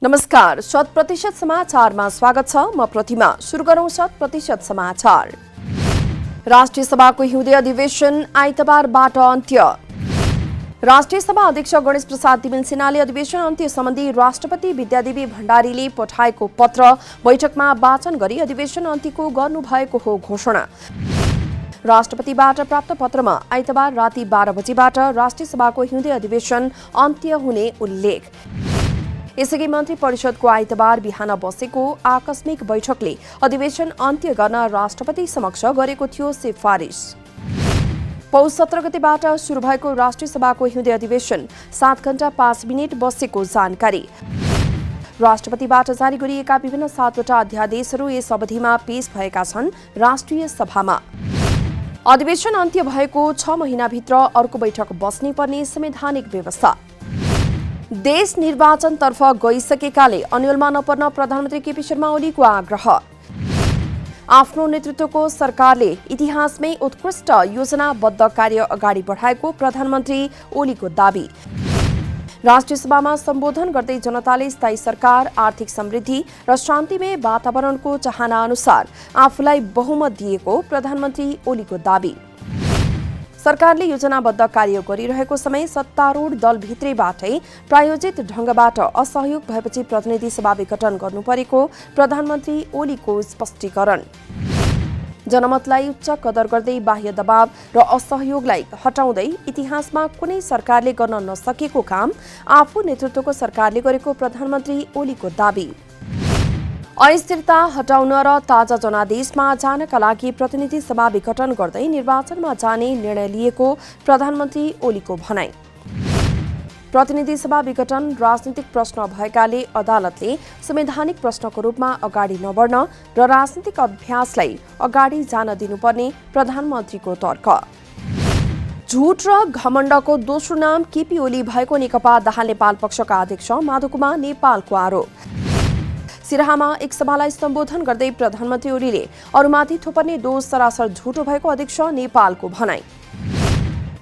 नमस्कार, 100% समाचारमा स्वागत छ। म प्रतिमा। सुरु गरौं 100% समाचार। राष्ट्रिय सभाको हिउँदे अधिवेशन आइतबारबाट अन्त्य। राष्ट्रिय सभा अध्यक्ष गणेश प्रसाद तिमिल सिन्हाले अधिवेशन अन्त्य सम्बन्धी राष्ट्रपति विद्यादेवी भण्डारीले पठाएको पत्र बैठकमा वाचन गरी अधिवेशन अन्त्यको गर्नुभएको हो घोषणा। राष्ट्रपतिबाट प्राप्त पत्रमा आइतबार राति 12 बजेबाट राष्ट्रिय सभाको हिउँदे अधिवेशन अन्त्य हुने उल्लेख। यसअघि मन्त्री परिषदको आइतबार बिहान बसेको आकस्मिक बैठकले अधिवेशन अन्त्य गर्न राष्ट्रपति समक्ष गरेको थियो सिफारिस। पौष 17 गतेबाट सुरु भएको राष्ट्रिय सभाको हिउँदे अधिवेशन 7 घण्टा 5 मिनट बसेको जानकारी। राष्ट्रपतिबाट जारी गरिएका विभिन्न 7वटा अध्यादेशहरू यस अवधिमा पेश भएका छन् राष्ट्रिय सभामा। अधिवेशन अन्त्य भएको 6 महिनाभित्र अर्को बैठक बस्ने पर्ने संवैधानिक व्यवस्था। देश निर्वाचनतर्फ गइसकेकाले अन्यलमा नपर्न प्रधानमन्त्री केपी शर्मा ओलीको आग्रह। आफ्नो नेतृत्वको सरकारले इतिहासमै उत्कृष्ट योजनाबद्ध कार्य अगाडि बढाएको प्रधानमन्त्री ओलीको दाबी। राष्ट्रिय सभामा सम्बोधन गर्दै जनताले स्थायी सरकार, आर्थिक समृद्धि र शान्तिमय वातावरणको चाहना अनुसार आफूलाई बहुमत दिएको प्रधानमन्त्री ओलीको दाबी। सरकारले योजनाबद्ध कार्य गरिरहेको समय सत्तारूढ दलभित्रैबाटै प्रायोजित ढंगबाट असहयोग भएपछि प्रतिनिधि सभा विघटन गर्नुपरेको प्रधानमन्त्री ओलीको स्पष्टीकरण। जनमतलाई उच्च कदर गर्दै बाह्य दबाव र असहयोगलाई हटाउँदै इतिहासमा कुनै सरकारले गर्न नसकेको काम आफू नेतृत्वको सरकारले गरेको प्रधानमन्त्री ओलीको दाबी। अस्थिरता हटाउन र ताजा जनादेशमा जानका लागि प्रतिनिधि सभा विघटन गर्दै निर्वाचनमा जाने निर्णय लिएको प्रधानमन्त्री ओलीको भनाई। प्रतिनिधि सभा विघटन राजनीतिक प्रश्न भएकाले अदालतले संवैधानिक प्रश्नको रूपमा अगाडि नबढ्न र राजनीतिक अभ्यासलाई अगाडि जान दिनुपर्ने प्रधानमन्त्रीको तर्क। झुट र घमण्डको दोस्रो नाम केपी ओली भएको नेकपा दाहाल नेपाल पक्षका अध्यक्ष माधव कुमार नेपालको आरोप। सिराहामा एक सभालाई सम्बोधन गर्दै प्रधानमन्त्री ओलीले अरूमाथि थोपर्ने दोष सरासर झुटो भएको अध्यक्ष नेपालको भनाई।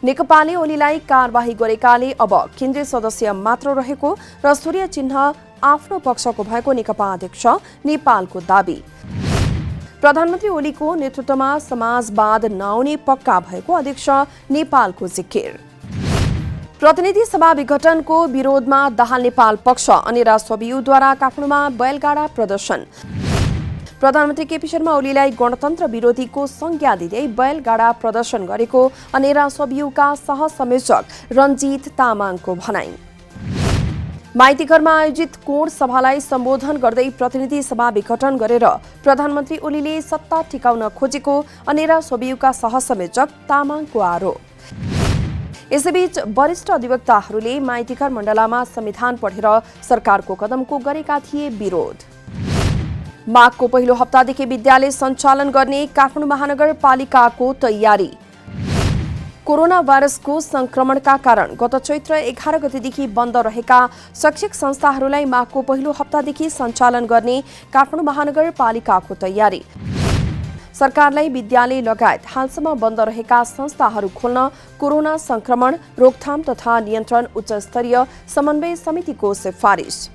नेकपाले ओलीलाई कारबाही गरेकाले अब केन्द्रीय सदस्य मात्र रहेको र सूर्य चिन्ह आफ्नो पक्षको भएको नेकपा अध्यक्ष नेपालको दाबी। प्रधानमन्त्री ओलीको नेतृत्वमा समाजवाद नआउने पक्का भएको अध्यक्ष नेपालको जिकिर। प्रतिनिधि सभा विघटनको विरोधमा दाहाल नेपाल पक्ष अनि रासोबियुद्वारा काठमाडौँमा बैलगाडा प्रदर्शन। प्रधानमन्त्री केपी शर्मा ओलीलाई गणतन्त्र विरोधीको संज्ञा दिँदै बैलगाडा प्रदर्शन गरेको अनि रासोबियुका सहसंयोजक रञ्जित तामाङको भनाई। माइतीघरमा आयोजित कोण सभालाई सम्बोधन गर्दै प्रतिनिधि सभा विघटन गरेर प्रधानमन्त्री ओलीले सत्ता टिकाउन खोजेको अनि रासोबियुका सहसंयोजक तामाङको आरोप। यसैबीच वरिष्ठ अधिवक्ताहरूले माइतीघर मण्डलामा संविधान पढेर सरकारको कदमको गरेका थिए विरोध। माघको पहिलो हप्तादेखि विद्यालय सञ्चालन गर्ने काठमाडौँ महानगरपालिकाको तयारी। कोरोना भाइरसको संक्रमणका कारण गत चैत्र 11 गतेदेखि बन्द रहेका शैक्षिक संस्थाहरूलाई माघको पहिलो हप्तादेखि सञ्चालन गर्ने काठमाडौँ महानगरपालिकाको तयारी। सरकारलाई विद्यालय लगायत हालसम्म बन्द रहेका संस्थाहरू खोल्न कोरोना संक्रमण रोकथाम तथा नियन्त्रण उच्चस्तरीय समन्वय समितिको सिफारिस।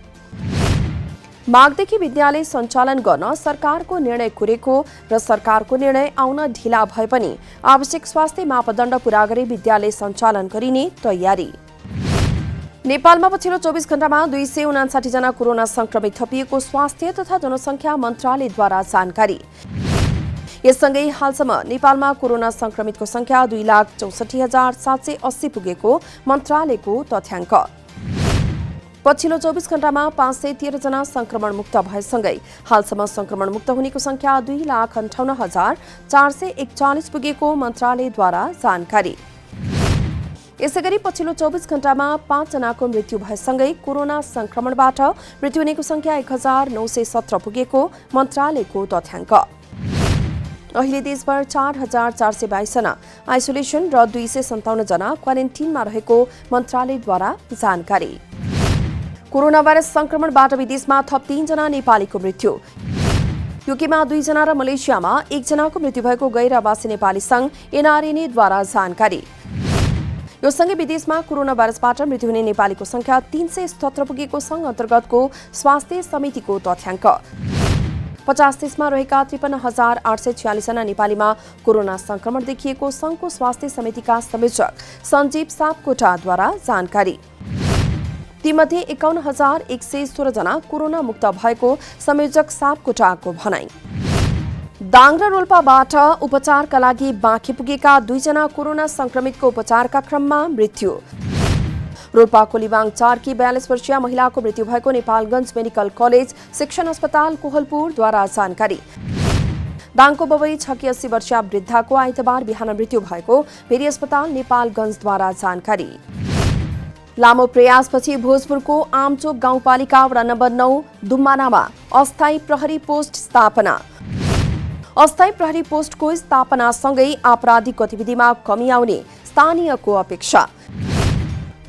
माघदेखि विद्यालय सञ्चालन गर्न सरकारको निर्णय कुरेको र सरकारको निर्णय आउन ढिला भए पनि आवश्यक स्वास्थ्य मापदण्ड पूरा गरी विद्यालय सञ्चालन गरिने तयारी। नेपालमा पछिल्लो 24 घण्टामा 259 जना कोरोना संक्रमित थपिएको स्वास्थ्य तथा जनसङ्ख्या मन्त्रालयद्वारा जानकारी। यससँगै हालसम्म नेपालमा कोरोना संक्रमितको संख्या 2,64,780 पुगेको मन्त्रालयको तथ्याङ्क। पछिल्लो 24 घण्टामा 513 जना संक्रमण मुक्त भएसँगै हालसम्म संक्रमण मुक्त हुनेको संख्या 2,58,441 पुगेको मन्त्रालयद्वारा जानकारी। यसैगरी पछिल्लो 24 घण्टामा 5 जनाको मृत्यु भएसँगै कोरोना संक्रमणबाट मृत्यु हुनेको संख्या 1,917 पुगेको मन्त्रालयको तथ्याङ्क। अहिले देशभर 4,422 जना आइसोलेसन र 257 जना क्वारेन्टिनमा रहेको मन्त्रालयद्वारा जानकारी। कोरोना भाइरस संक्रमणबाट विदेशमा थप 3 जना नेपालीको मृत्यु। युकेमा 2 जना र मलेसियामा 1 जनाको मृत्यु भएको गैर आवासी नेपाली संघ एनआरएनएद्वारा जानकारी। यो सँगै विदेशमा कोरोना भाइरसबाट मृत्यु हुने नेपालीको संख्या 377 पुगेको संघ अन्तर्गतको स्वास्थ्य समितिको तथ्याङ्क। 50 देशमा रहेका 53,846 जना नेपालीमा कोरोना संक्रमण देखिएको संघको स्वास्थ्य समितिका संयोजक सञ्जीव सापकोटाद्वारा जानकारी। तीमध्ये 51,116 जना कोरोना मुक्त भएको संयोजक सापकोटाको भनाई। दाङ र रोल्पाबाट उपचारका लागि बाँके पुगेका 2 जना कोरोना संक्रमितको उपचारका क्रममा मृत्यु। रोल्पाको लिबाङ 4 की 42 वर्षीय महिलाको मृत्यु भएको नेपालगञ्ज मेडिकल कलेज शिक्षण अस्पताल कोहलपुरद्वारा जानकारी। दाङको बबई 6 की 80 वर्षीय वृद्धाको आइतबार बिहान मृत्यु भएको भेरी अस्पताल नेपालगञ्जद्वारा जानकारी। लामो प्रयासपछि भोजपुरको आमचोक गाउँपालिका वडा नम्बर 9 दुम्मानामा अस्थायी प्रहरी पोस्ट स्थापना। अस्थायी प्रहरी पोस्टको स्थापनासँगै आपराधिक गतिविधिमा कमी आउने स्थानीयको अपेक्षा।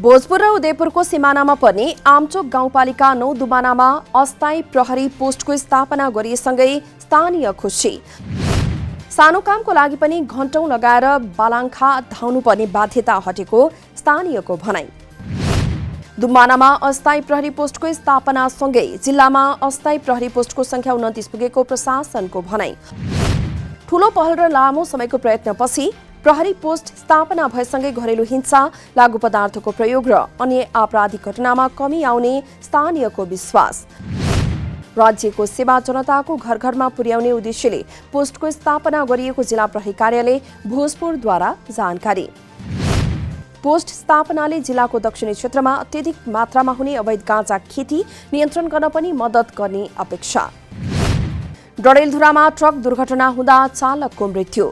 भोजपुर र उदयपुरको सिमानामा पर्ने आमचोक गाउँपालिका 9 दुम्मानामा अस्थायी प्रहरी पोस्टको स्थापना गरिएसँगै स्थानीय खुसी। सानो कामको लागि पनि घण्टौं लगाएर बालाङ्खा धाउनुपर्ने बाध्यता हटेको स्थानीयको भनाई। दुम्मानामा अस्थायी प्रहरी पोस्टको स्थापनासँगै जिल्लामा अस्थायी प्रहरी पोस्टको संख्या 29 पुगेको प्रशासनको भनाई। ठूलो पहल र लामो समयको प्रयत्नपछि प्रहरी पोस्ट स्थापना भएसँगै घरेलु हिंसा, लागू पदार्थको प्रयोग र अन्य आपराधिक घटनामा कमी आउने स्थानीयको विश्वास। राज्यको सेवा जनताको घर घरमा पुर्याउने उद्देश्यले पोस्टको स्थापना गरिएको जिल्ला प्रहरी कार्यालय भोजपुरद्वारा जानकारी। पोस्ट स्थापनाले जिल्लाको दक्षिणी क्षेत्रमा अत्यधिक मात्रामा हुने अवैध गाँजा खेती नियन्त्रण गर्न पनि मद्दत गर्ने अपेक्षा। डडेलधुरामा ट्रक दुर्घटना हुँदा चालकको मृत्यु।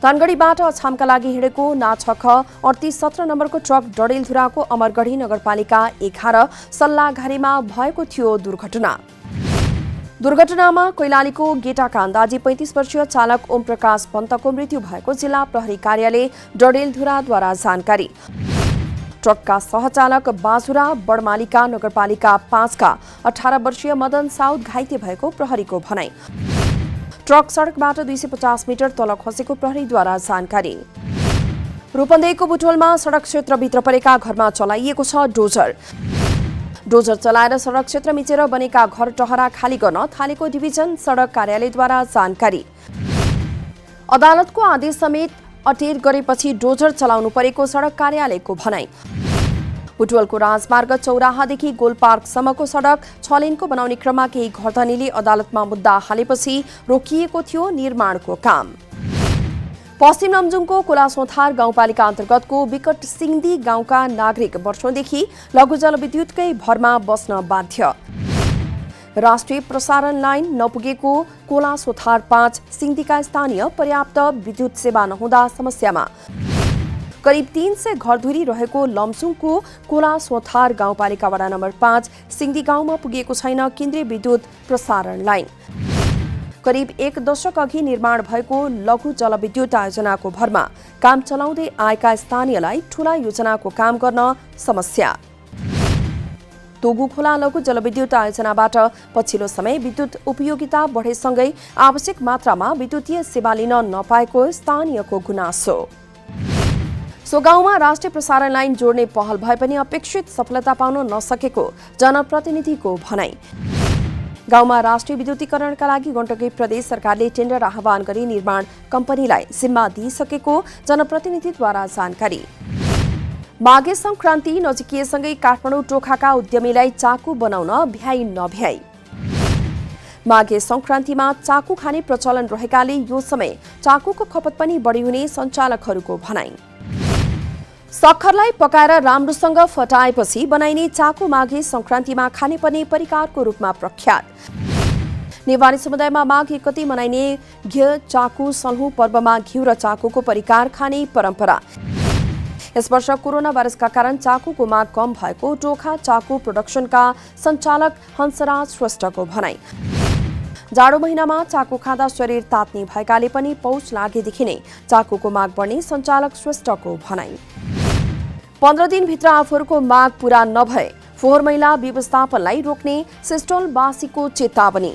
धनगढीबाट अछामका लागि हिँडेको नाछख 38-17 नम्बरको ट्रक डडेलधुराको अमरगढी नगरपालिका 11 सल्लाघारीमा भएको थियो दुर्घटना। दुर्घटनामा कैलालीको गेटाका अन्दाजी 35 वर्षीय चालक ओम प्रकाश पन्तको मृत्यु भएको जिल्ला प्रहरी कार्यालय डडेलधुराद्वारा जानकारी। ट्रकका सहचालक बाजुरा बडमालिका नगरपालिका 5 का 18 वर्षीय मदन साउद घाइते भएको प्रहरीको भनाई। ट्रक सडकबाट 250 मिटर तल खसेको प्रहरीद्वारा जानकारी। रूपन्देहीको बुटोलमा सडक क्षेत्रभित्र परेका घरमा चलाइएको छ डोजर। डोजर चलाएर सडक क्षेत्र मिचेर बनेका घर टहरा खाली गर्न थालेको डिभिजन सडक कार्यालयद्वारा जानकारी। अदालतको आदेश समेत अटेर गरेपछि डोजर चलाउनु परेको सडक कार्यालयको भनाई। बुटवलको राजमार्ग चौराहादेखि गोलपार्कसम्मको सडक 6 लेनको बनाउने क्रममा केही घरधनीले अदालतमा मुद्दा हालेपछि रोकिएको थियो निर्माणको काम। पश्चिम लमजुङको कोलासोथार गाउँपालिका अन्तर्गतको विकट सिङ्दी गाउँका नागरिक वर्षौंदेखि लघु जलविद्युतकै भरमा बस्न बाध्य। राष्ट्रिय प्रसारण लाइन नपुगेको कोलासोथार 5 सिङ्दीका स्थानीय पर्याप्त विद्युत सेवा नहुँदा समस्यामा। करिब 300 घरधुरी रहेको लमजुङको कोलासोथार गाउँपालिका वडा नम्बर 5 सिङ्दी गाउँमा पुगेको छैन केन्द्रीय विद्युत प्रसारण लाइन। करिब 1 दशक अघि निर्माण भएको लघु जलविद्युत आयोजनाको भरमा काम चलाउँदै आएका स्थानीयलाई ठूला योजनाको काम गर्न समस्या। तोगु खोला लघु जलविद्युत आयोजनाबाट पछिल्लो समय विद्युत उपयोगिता बढेसँगै आवश्यक मात्रामा विद्युतीय सेवा लिन नपाएको स्थानीयको गुनासो। सो गाउँमा राष्ट्रिय प्रसारण लाइन जोड्ने पहल भए पनि अपेक्षित सफलता पाउन नसकेको जनप्रतिनिधिको भनाई। गाउँमा राष्ट्रिय विद्युतीकरणका लागि गण्डकी प्रदेश सरकारले टेन्डर आह्वान गरी निर्माण कम्पनीलाई जिम्मा दिइसकेको जनप्रतिनिधिद्वारा जानकारी। माघे संक्रान्ति नजिकिएसँगै काठमाडौँ टोखाका उद्यमीलाई चाकु बनाउन भ्याइ नभ्याइ। माघे संक्रान्तिमा चाकु खाने प्रचलन रहेकाले यो समय चाकुको खपत पनि बढी हुने सञ्चालकहरूको भनाइ। सक्खरलाई पकाएर राम्रोसँग फटाएपछि बनाइने चाकु माघे संक्रान्तिमा खाने पर्ने परिकारको रूपमा प्रख्यात। नेवारी समुदायमा माघ 1 गते मनाइने घिउ चाकु सल्हु पर्वमा घिउ र चाकुको परिकार खाने परम्परा। यस वर्ष कोरोना भाइरसका कारण चाकुको माग कम भएको टोखा चाकु प्रोडक्सनका सञ्चालक हंसराज श्रेष्ठको भनाइ। जाडो महिनामा चाकु खाँदा शरीर तात्ने भएकाले पनि पौष लागेदेखि नै चाकुको माग बढ्ने सञ्चालक श्रेष्ठको भनाइ। 15 दिनभित्र आफूहरूको माग पूरा नभए फोहोर मैला व्यवस्थापनलाई रोक्ने सिस्टोलवासीको चेतावनी।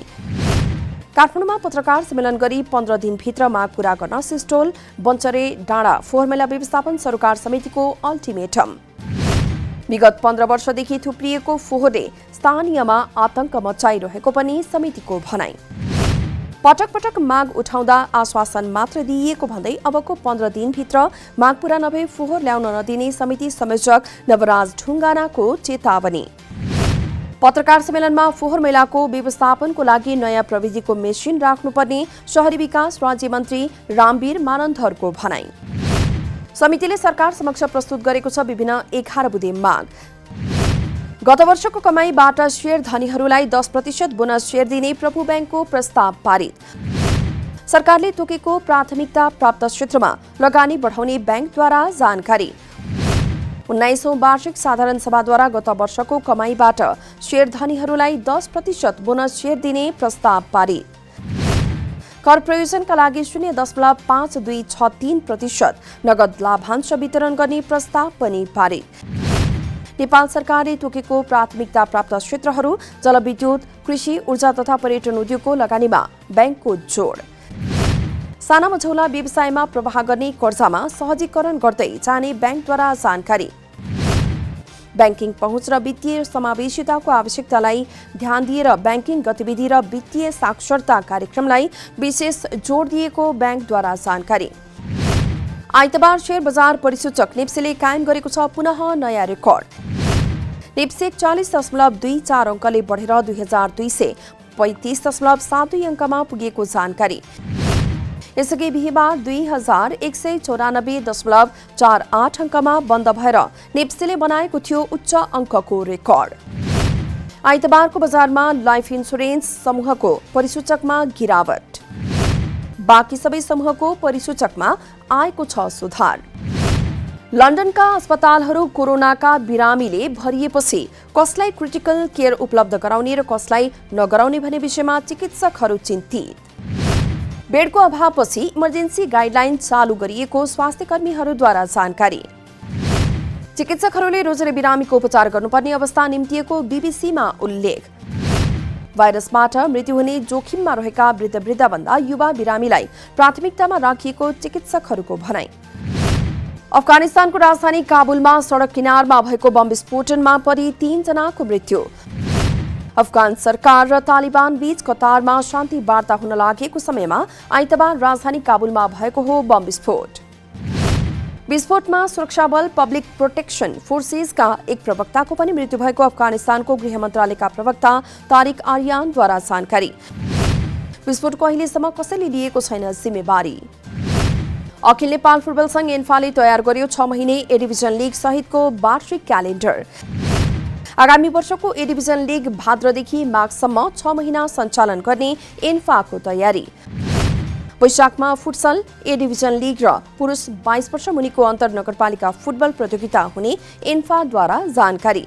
काठमाडौँमा पत्रकार सम्मेलन गरी 15 दिनभित्र माग पूरा गर्न सिस्टोल बञ्चरे डाँडा फोहोर मैला व्यवस्थापन सरकार समितिको अल्टिमेटम। विगत 15 वर्षदेखि थुप्रिएको फोहोरले स्थानीयमा आतंक मचाइरहेको पनि समितिको भनाई। पटक पटक माग उठाउँदा आश्वासन मात्र दिइएको भन्दै अबको 15 दिनभित्र माग पूरा नभए फोहोर ल्याउन नदिने समिति संयोजक नवराज ढुङ्गानाको चेतावनी। पत्रकार सम्मेलनमा फोहोर मैलाको व्यवस्थापनको लागि नयाँ प्रविधिको मेसिन राख्नुपर्ने शहरी विकास राज्य मन्त्री रामवीर मानन्धरको भनाई। समितिले सरकार समक्ष प्रस्तुत गरेको छ विभिन्न 11 बुँदे माग। गत वर्षको कमाईबाट शेयर धनीहरूलाई 10% बोनस शेयर दिने प्रभु बैंकको प्रस्ताव पारित। सरकारले तोकेको प्राथमिकता प्राप्त क्षेत्रमा लगानी बढाउने बैंकद्वारा जानकारी। 19औं वार्षिक साधारण सभाद्वारा गत वर्षको कमाईबाट शेयर धनीहरूलाई 10% बोनस शेयर दिने प्रस्ताव पारित। कर प्रयोजनका लागि 0.5263% नगद लाभांश वितरण गर्ने प्रस्ताव पनि पारित। नेपाल सरकारले तोकेको प्राथमिकता प्राप्त क्षेत्रहरू जलविद्युत, कृषि, ऊर्जा तथा पर्यटन उद्योगको लगानीमा बैंकको जोड। साना मझौला व्यवसायमा प्रवाह गर्ने कर्जामा सहजीकरण गर्दै जाने बैंकद्वारा जानकारी। बैंकिङ पहुँच र वित्तीय समावेशिताको आवश्यकतालाई ध्यान दिएर बैंकिङ गतिविधि र वित्तीय साक्षरता कार्यक्रमलाई विशेष जोड दिएको बैंकद्वारा जानकारी। आइतबार शेयर बजार परिसूचक नेप्सेले कायम गरेको छ पुनः नयाँ रेकर्ड। नेप्से 40.24 अङ्कले बढेर 2235.72 अङ्कमा पुगेको जानकारी। यसअघि बिहीबार 2194.48 अङ्कमा बन्द भएर नेप्सेले बनाएको थियो उच्च अङ्कको रेकर्ड। आइतबारको बजारमा लाइफ इन्स्योरेन्स समूहको परिसूचकमा गिरावट। बाँकी सबै समूहको परिसूचकमा आएको छ सुधार। लन्डनका अस्पतालहरू कोरोनाका बिरामीले भरिएपछि कसलाई क्रिटिकल केयर उपलब्ध गराउने र कसलाई नगराउने भन्ने विषयमा चिकित्सकहरू चिन्तित। बेडको अभावपछि इमर्जेन्सी गाइडलाइन चालू गरिएको स्वास्थ्यकर्मीहरूद्वारा जानकारी। चिकित्सकहरूले रोजेर बिरामीको उपचार गर्नुपर्ने अवस्था निम्तिएको बीबीसीमा उल्लेख। भाइरसबाट मृत्यु हुने जोखिममा रहेका वृद्ध-वृद्धाभन्दा युवा बिरामीलाई प्राथमिकतामा राखिएको चिकित्सकहरूको भनाई। अफगानिस्तानको राजधानी काबुलमा सडक किनारमा भएको बम विस्फोटनमा परि 3 जनाको मृत्यु। अफगान सरकार र तालिबान बीच कतारमा शान्ति वार्ता हुन लागेको समयमा आइतबार राजधानी काबुलमा भएको हो बम विस्फोट। विस्फोटमा सुरक्षा बल पब्लिक प्रोटेक्सन फोर्सेसका एक प्रवक्ताको पनि मृत्यु भएको अफगानिस्तानको गृह मन्त्रालयका प्रवक्ता तारिक आर्यानद्वारा जानकारी। विस्फोटको अहिलेसम्म कसैले लिएको छैन जिम्मेवारी। अखिल नेपाल फुटबल संघ एन्फाले तयार गर्यो 6 महिने ए डिभिजन लीग सहितको वार्षिक क्यालेन्डर। आगामी वर्षको ए डिभिजन लीग भाद्रदेखि माघसम्म 6 महिना सञ्चालन गर्ने एन्फाको तयारी। वैशाखमा फुटसल ए डिभिजन लीग र पुरुष 22 वर्ष मुनिको अन्तर नगरपालिका फुटबल प्रतियोगिता हुने एन्फाद्वारा जानकारी।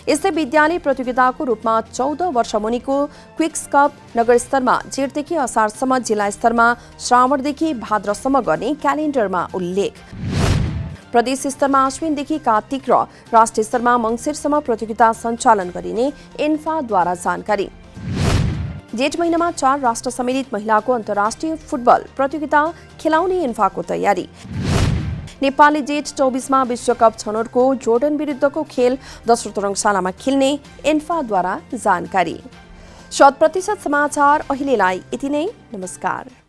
यस्तै विद्यालय प्रतियोगिताको रूपमा 14 वर्ष मुनिको क्विक्स कप नगर स्तरमा जेठदेखि असारसम्म, जिल्ला स्तरमा श्रावणदेखि भाद्रसम्म गर्ने क्यालेन्डरमा उल्लेख। प्रदेश स्तरमा अश्विनदेखि कार्तिक र राष्ट्रिय स्तरमा मङ्सिरसम्म प्रतियोगिता सञ्चालन गरिने एन्फाद्वारा जानकारी। जेठ महिनामा 4 राष्ट्र सम्मिलित महिलाको अन्तर्राष्ट्रिय फुटबल प्रतियोगिता खेलाउने एन्फाको तयारी। नेपालले जेठ 24मा विश्वकप छनौटको जोर्डन विरुद्धको खेल दोस्रो रङशालामा खेल्ने एन्फाद्वारा जानकारी। 100% समाचार अहिलेलाई यति नै। नमस्कार।